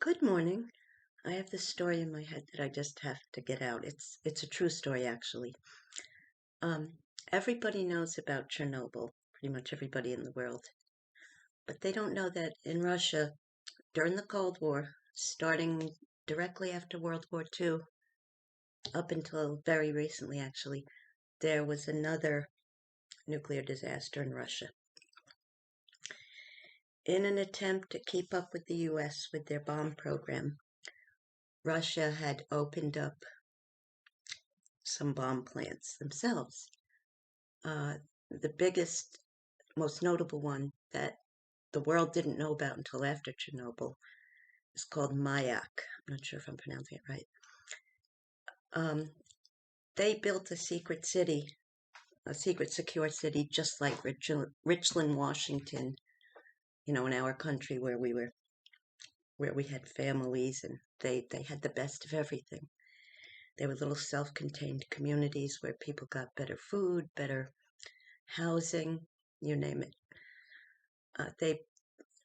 Good morning. I have this story in my head that I just have to get out. It's a true story actually. Um, Everybody knows about Chernobyl, pretty much everybody in the world, but they don't know that in Russia during the Cold War, starting directly after World War II, up until very recently actually, there was another nuclear disaster in Russia. In an attempt to keep up with the US with their bomb program, Russia had opened up some bomb plants themselves. The biggest, most notable one that the world didn't know about until after Chernobyl is called Mayak. I'm not sure if I'm pronouncing it right. Um, they built a secret city, a secret secure city, just like Richland, Washington. In our country where we had families and they had the best of everything. They were little self-contained communities where people got better food, better housing, you name it. They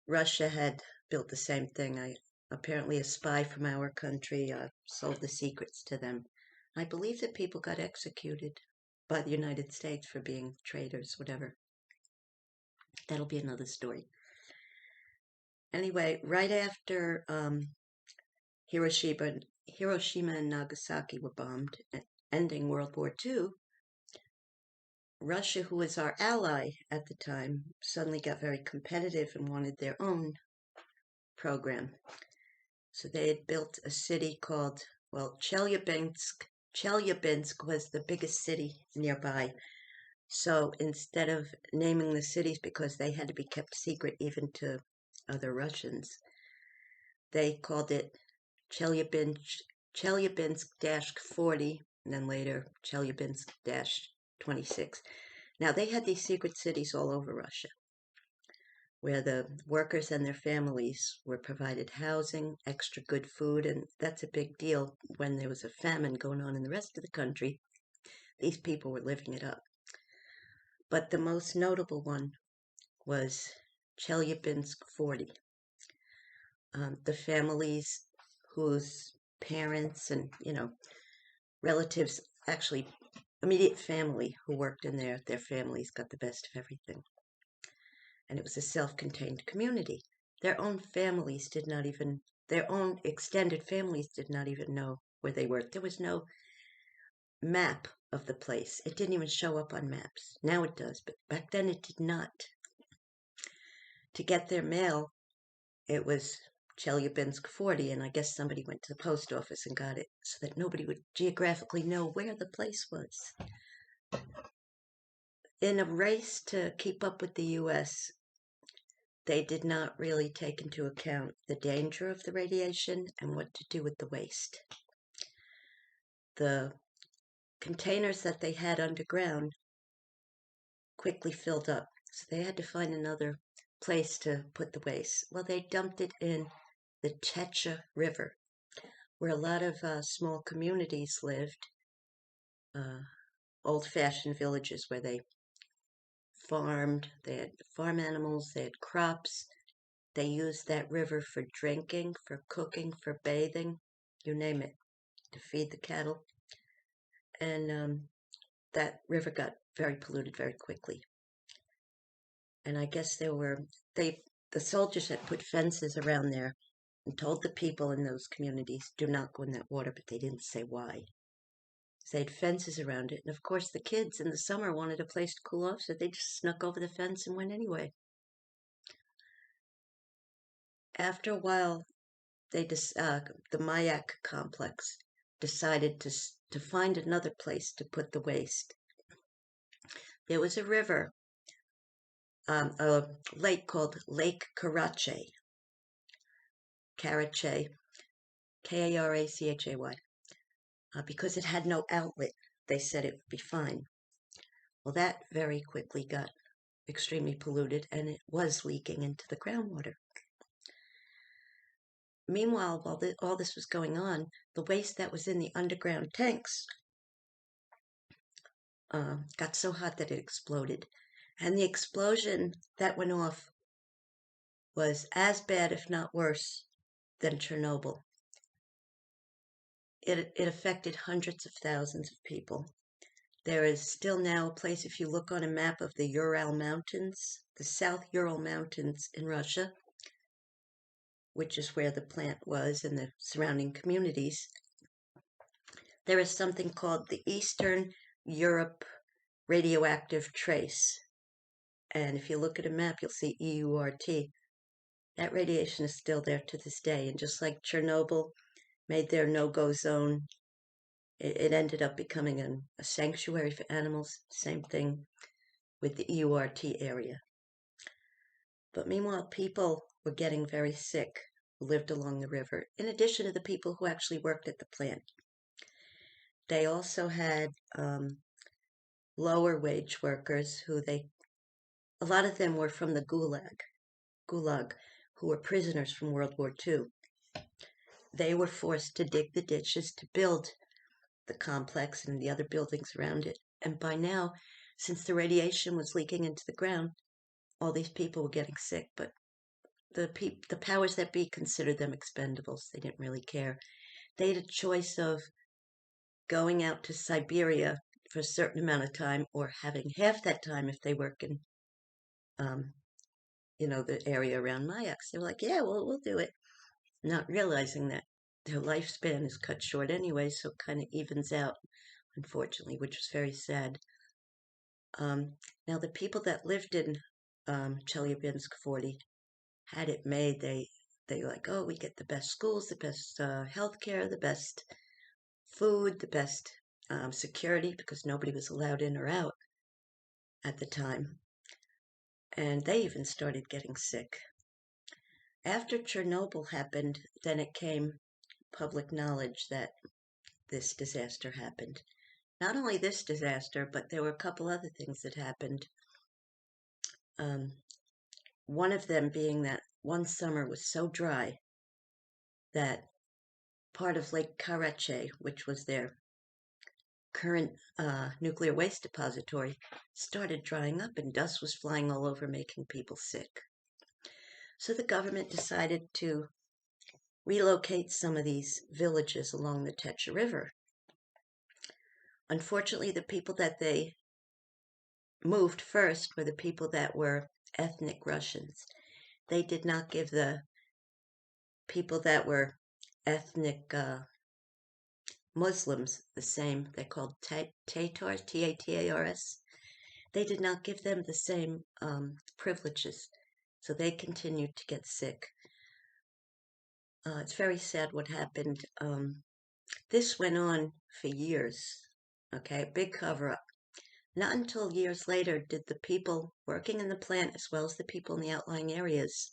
Russia had built the same thing. Apparently, a spy from our country sold the secrets to them. I believe that people got executed by the United States for being traitors, whatever. That'll be another story. Anyway, right after Hiroshima and Nagasaki were bombed, ending World War II, Russia, who was our ally at the time, suddenly got very competitive and wanted their own program. So they had built a city called, well, Chelyabinsk. Chelyabinsk was the biggest city nearby. So instead of naming the cities because they had to be kept secret even to other Russians, they called it Chelyabinsk-40, and then later Chelyabinsk-26. Now they had these secret cities all over Russia, where the workers and their families were provided housing, extra good food, and that's a big deal when there was a famine going on in the rest of the country. These people were living it up. But the most notable one was Chelyabinsk 40. The families whose parents and, relatives, actually immediate family who worked in there, their families got the best of everything. And it was a self-contained community. Their own families did not even, their own extended families did not even know where they were. There was no map of the place. It didn't even show up on maps. Now it does, but back then it did not. To get their mail, it was Chelyabinsk 40, and I guess somebody went to the post office and got it so that nobody would geographically know where the place was. In a race to keep up with the US, they did not really take into account the danger of the radiation and what to do with the waste. The containers that they had underground quickly filled up, so they had to find another place to put the waste. Well, they dumped it in the Techa River, where a lot of small communities lived, old-fashioned villages where they farmed, they had farm animals, they had crops. They used that river for drinking, for cooking, for bathing, you name it, to feed the cattle. And that river got very polluted very quickly. And I guess the soldiers had put fences around there and told the people in those communities, do not go in that water, but they didn't say why. So they had fences around it. And of course, the kids in the summer wanted a place to cool off, so they just snuck over the fence and went anyway. After a while, the Mayak complex decided to find another place to put the waste. There was a river, a lake called Lake Karachay, Karachay, Karachay, because it had no outlet. They said it would be fine. Well, that very quickly got extremely polluted, and it was leaking into the groundwater. Meanwhile, while all this was going on, the waste that was in the underground tanks got so hot that it exploded. And the explosion that went off was as bad, if not worse, than Chernobyl. It affected hundreds of thousands of people. There is still now a place, if you look on a map of the Ural Mountains, the South Ural Mountains in Russia, which is where the plant was and the surrounding communities, there is something called the Eastern Europe radioactive trace. And if you look at a map, you'll see EURT. That radiation is still there to this day. And just like Chernobyl made their no-go zone, it ended up becoming a sanctuary for animals. Same thing with the EURT area. But meanwhile, people were getting very sick who lived along the river, in addition to the people who actually worked at the plant. They also had lower wage workers a lot of them were from the Gulag, who were prisoners from World War II. They were forced to dig the ditches to build the complex and the other buildings around it. And by now, since the radiation was leaking into the ground, all these people were getting sick, but the powers that be considered them expendables. They didn't really care. They had a choice of going out to Siberia for a certain amount of time or having half that time if they work in, the area around Mayak. So they were like, yeah, well, we'll do it. Not realizing that their lifespan is cut short anyway, so it kind of evens out, unfortunately, which was very sad. Now, the people that lived in Chelyabinsk 40 had it made. They like, oh, we get the best schools, the best healthcare, the best food, the best security, because nobody was allowed in or out at the time. And they even started getting sick. After Chernobyl happened, then it came public knowledge that this disaster happened. Not only this disaster, but there were a couple other things that happened. One of them being that one summer was so dry that part of Lake Karachay, which was their current nuclear waste depository, started drying up and dust was flying all over, making people sick. So the government decided to relocate some of these villages along the Techa River. Unfortunately, the people that they moved first were the people that were ethnic Russians. They did not give the people that were ethnic Muslims the same, they're called Tatars, Tatars. They did not give them the same privileges, so they continued to get sick. It's very sad what happened. This went on for years, okay, big cover-up. Not until years later did the people working in the plant, as well as the people in the outlying areas,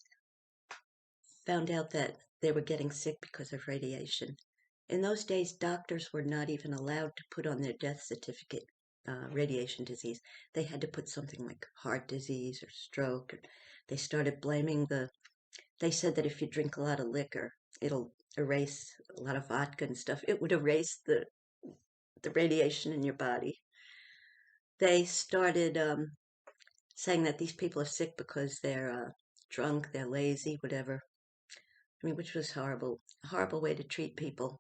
found out that they were getting sick because of radiation. In those days, doctors were not even allowed to put on their death certificate radiation disease. They had to put something like heart disease or stroke. They started blaming they said that if you drink a lot of liquor, it'll erase a lot of vodka and stuff. It would erase the radiation in your body. They started saying that these people are sick because they're drunk, they're lazy, whatever. I mean, which was horrible, horrible way to treat people.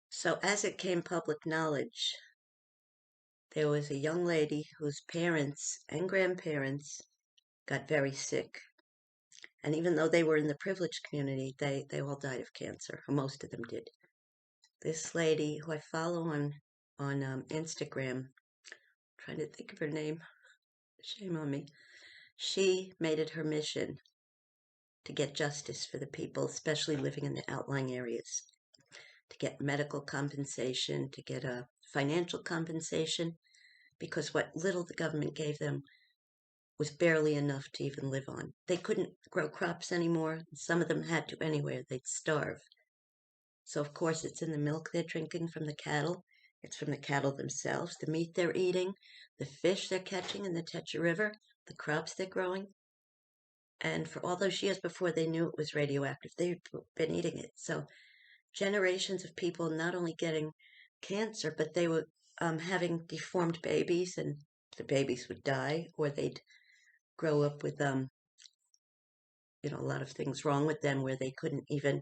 So as it came public knowledge, there was a young lady whose parents and grandparents got very sick. And even though they were in the privileged community, they all died of cancer, or most of them did. This lady, who I follow on Instagram, I'm trying to think of her name, shame on me, she made it her mission to get justice for the people, especially living in the outlying areas, to get medical compensation, to get a financial compensation, because what little the government gave them was barely enough to even live on. They couldn't grow crops anymore. Some of them had to anyway, they'd starve. So, of course, it's in the milk they're drinking from the cattle. It's from the cattle themselves, the meat they're eating, the fish they're catching in the Techa River, the crops they're growing. And for all those years before they knew it was radioactive, they've been eating it. So generations of people not only getting cancer, but they were having deformed babies, and the babies would die, or they'd grow up with a lot of things wrong with them where they couldn't even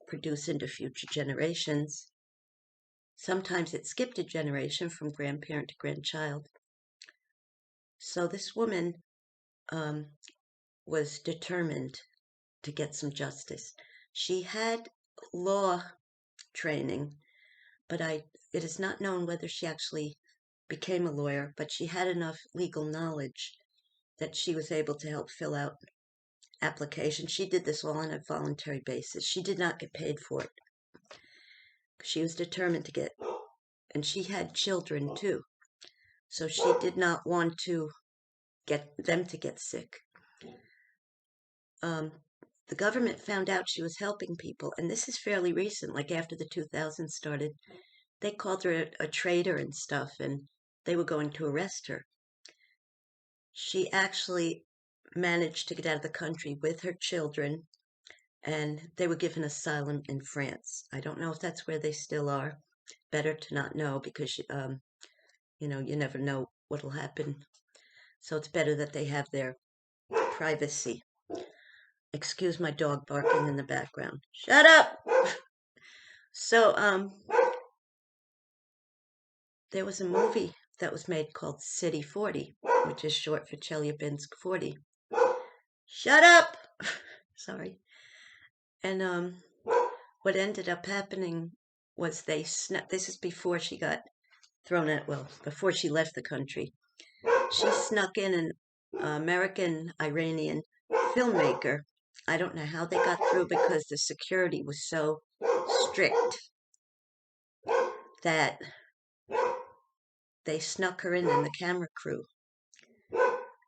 produce into future generations. Sometimes it skipped a generation from grandparent to grandchild. So this woman was determined to get some justice. She had law training, but it is not known whether she actually became a lawyer, but she had enough legal knowledge that she was able to help fill out applications. She did this all on a voluntary basis. She did not get paid for it. She was determined to get, and she had children too. So she did not want to get them to get sick. The government found out she was helping people, and this is fairly recent, like after the 2000s started. They called her a traitor and stuff, and they were going to arrest her. She actually managed to get out of the country with her children, and they were given asylum in France. I don't know if that's where they still are. Better to not know because, you never know what'll happen. So it's better that they have their privacy. Excuse my dog barking in the background. Shut up! So, there was a movie that was made called City 40, which is short for Chelyabinsk 40. Shut up! Sorry. And what ended up happening was this is before she got thrown out, well, before she left the country. She snuck in an American-Iranian filmmaker. I don't know how they got through because the security was so strict that they snuck her in the camera crew.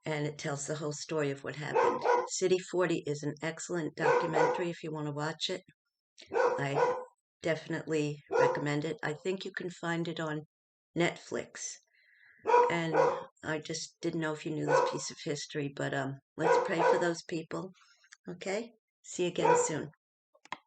And it tells the whole story of what happened. City 40 is an excellent documentary if you want to watch it. I definitely recommend it. I think you can find it on Netflix. And I just didn't know if you knew this piece of history, but let's pray for those people. Okay? See you again soon.